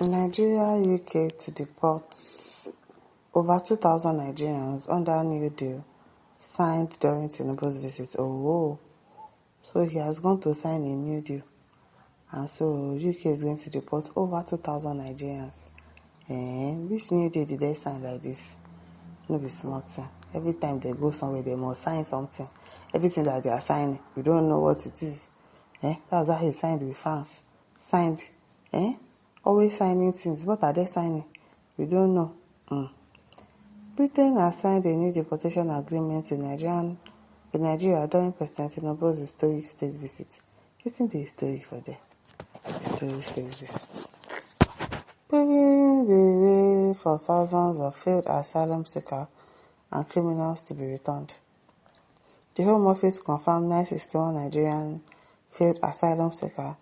Nigeria, UK to deport over 2,000 Nigerians under new deal signed during Tinubu's visit. Oh, so he has gone to sign a new deal. And so UK is going to deport over 2,000 Nigerians. Which new deal did they sign like this? No be smart thing. Every time they go somewhere, they must sign something. Everything that they are signing, we don't know what it is. That's how he signed with France. Signed. Always signing things. What are they signing? We don't know. Britain has signed a new deportation agreement with Nigeria during President Tinubu's historic state visit. Isn't it historic for them? Historic state visit. Paving the way for thousands of failed asylum seekers and criminals to be returned. The Home Office confirmed 961 Nigerian failed asylum seekers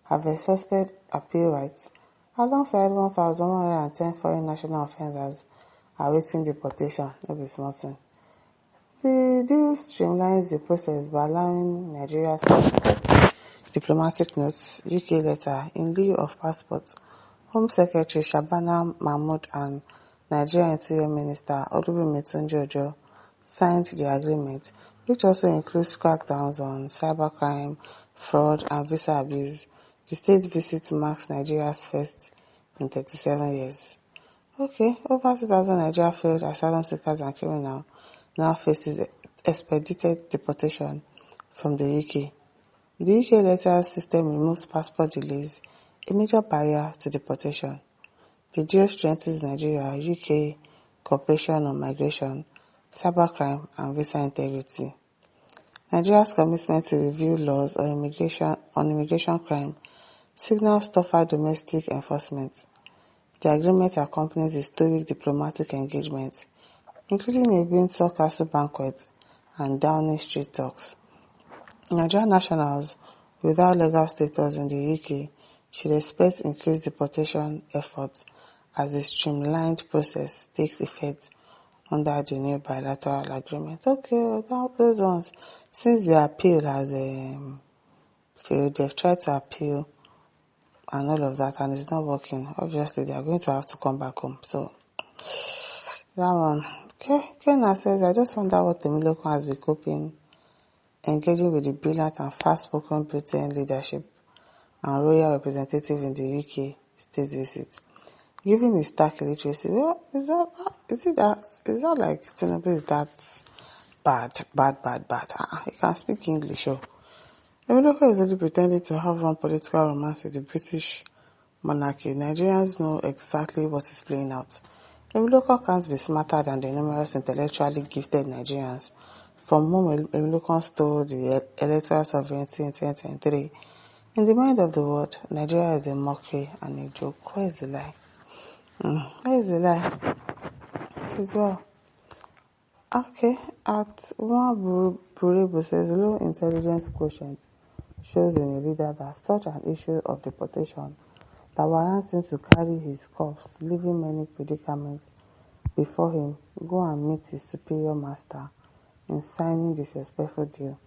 have exhausted appeal rights, alongside 1,110 foreign national offenders awaiting deportation. No be small thing. The deal streamlines the process by allowing Nigeria to accept diplomatic notes, UK letter in lieu of passports. Home Secretary Shabana Mahmood and Nigeria Interior Minister Olubunmi Tunji signed the agreement, which also includes crackdowns on cybercrime, fraud, and visa abuse. The state visit marks Nigeria's first in 37 years. Okay, over 2,000 Nigeria failed asylum seekers and criminals now faces expedited deportation from the UK. The UK letter system removes passport delays, a major barrier to deportation. The deal strengthens Nigeria-UK cooperation on migration, cybercrime, and visa integrity. Nigeria's commitment to review laws on immigration crime signals tougher domestic enforcement. The agreement accompanies historic diplomatic engagements, including a Windsor Castle banquet and Downing Street talks. Nigerian nationals without legal status in the UK should expect increased deportation efforts as the streamlined process takes effect under the new bilateral agreement. Okay, those ones, since the appeal has failed, they've tried to appeal and all of that, and it's not working. Obviously, they are going to have to come back home. So, that one. Okay, Kenna says, I just wonder what Temiloko has been coping, engaging with the brilliant and fast-spoken Britain leadership and royal representative in the UK state visit. Given his stark illiteracy, well, is that like Tinubu is that bad? He can speak English, oh. Temiloko is only pretending to have one political romance with the British monarchy. Nigerians know exactly what is playing out. Temiloko can't be smarter than the numerous intellectually gifted Nigerians from whom Temiloko stole the electoral sovereignty in 2023. In the mind of the world, Nigeria is a mockery and a joke. Where is the lie? Where is the lie? It is well. Okay, at one Buribu says low intelligence quotient shows in a leader that such an issue of deportation that warrants him to carry his corpse, leaving many predicaments before him, go and meet his superior master in signing disrespectful deal.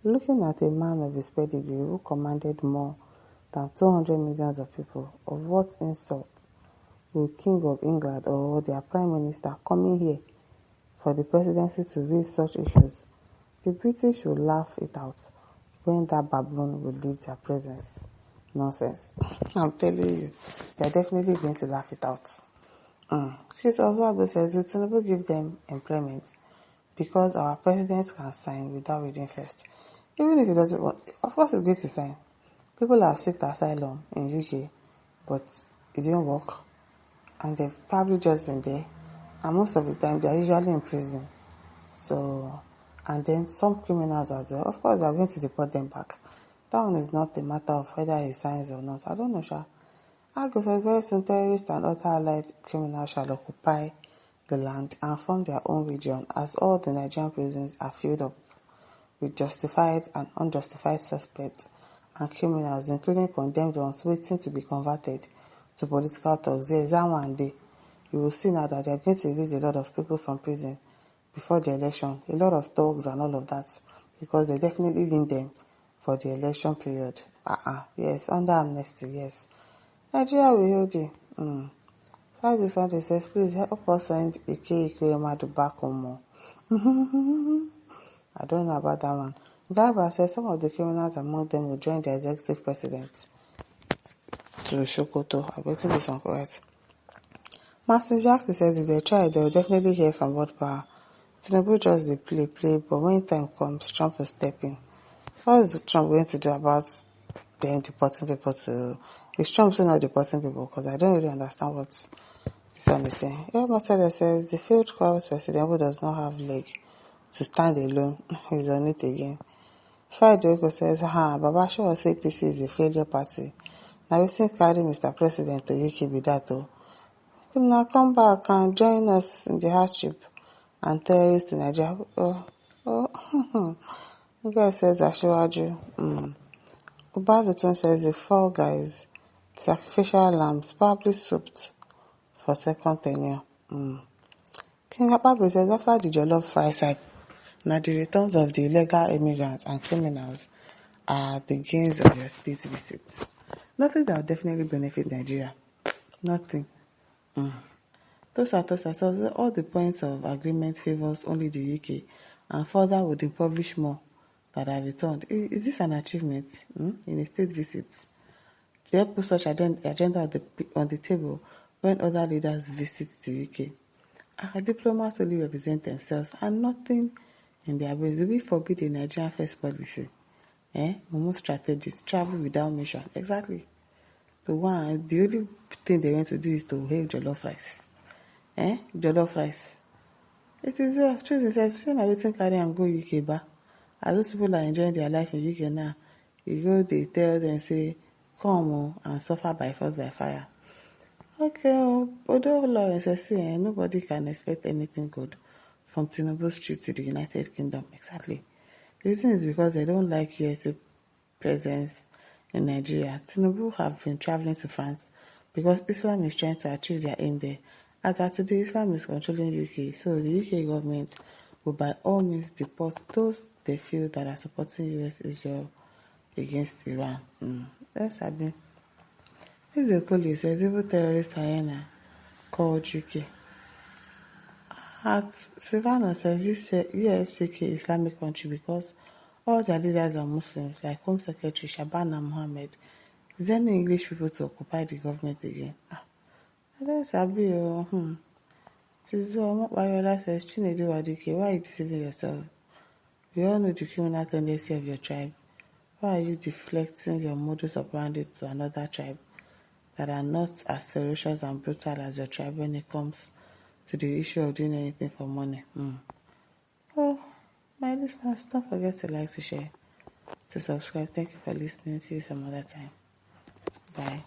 Looking at a man of his pedigree who commanded more than 200 millions of people, of what insult will King of England or their Prime Minister coming here for the presidency to raise such issues? The British will laugh it out when that baboon will leave their presence. Nonsense. I'm telling you, they're definitely going to laugh it out. Chris Oswald says, will Tinubu give them employment because our president can sign without reading first? Even if he doesn't want, of course he's going to sign. People have sought asylum in UK, but it didn't work. And they've probably just been there. And most of the time, they're usually in prison. So, and then some criminals as well. Of course, they're going to deport them back. That one is not a matter of whether he signs or not. I don't know, Sha. Agro says very soon terrorists and other allied criminals shall occupy the land and form their own region, as all the Nigerian prisons are filled up with justified and unjustified suspects and criminals, including condemned ones waiting to be converted to political thugs. There is that one day. You will see now that they are going to release a lot of people from prison before the election, a lot of thugs and all of that, because they definitely need them for the election period. Yes, under amnesty, yes. Nigeria will hold it. 5 different says, please help us send Ike Ikuremadu back home. I don't know about that one. Garba says some of the criminals among them will join the executive president to Sokoto. I bet this one correct. Martin Jackson says if they try, they will definitely hear from world power. Tinubu just the play, but when time comes, Trump will step in. What is Trump going to do about them deporting people to... Is Trump still not deporting people? Because I don't really understand what this one is saying. Marcelo says the failed corrupt president who does not have leg to stand alone is on it again. Federico says, Baba show us APC is a failure party. Now we still carry Mr. President to UK be that though. Now come back and join us in the hardship and terrorists in Nigeria. You guys says Ashiwaju. Ubalutum says the 4 guys, sacrificial lambs, probably souped for second tenure. King Ababu says after the jollof rice hype, now the returns of the illegal immigrants and criminals are the gains of your state visits. Nothing that will definitely benefit Nigeria. Nothing. Those are all the points of agreement favors only the UK and further would impoverish more that are returned. Is this an achievement in a state visit? Do you put such agenda on the table when other leaders visit the UK? Our diplomats only represent themselves and nothing in their ways. Do we forbid the Nigerian first policy? Momo strategies, travel without mission. Exactly. The only thing they want to do is to hail jollof rice. Jollof rice. It is choosing says, when everything carry and go UK back. As those people are enjoying their life in UK now, you go, they tell them, say, come and suffer by force, by fire. Okay, although Lawrence says, nobody can expect anything good from Tinubu's trip to the United Kingdom. Exactly. The reason is because they don't like USA presence in Nigeria. Tinubu have been traveling to France because Islam is trying to achieve their aim there. As of today, Islam is controlling UK, so the UK government will by all means deport those they feel that are supporting US Israel against Iran. That's happening. This is a police says evil terrorist hyena called UK. At Savannah says US UK Islamic country because all their leaders are Muslims, like Home Secretary Shabana Mohammed. Is there any English people to occupy the government again? That's Abi. Tizu Omopayola says, Chinedu Waduke, why are you deceiving yourself? We all know the criminal tendency of your tribe. Why are you deflecting your modus operandi to another tribe that are not as ferocious and brutal as your tribe when it comes to the issue of doing anything for money? Oh, my listeners, don't forget to like, to share, to subscribe. Thank you for listening. See you some other time. Bye.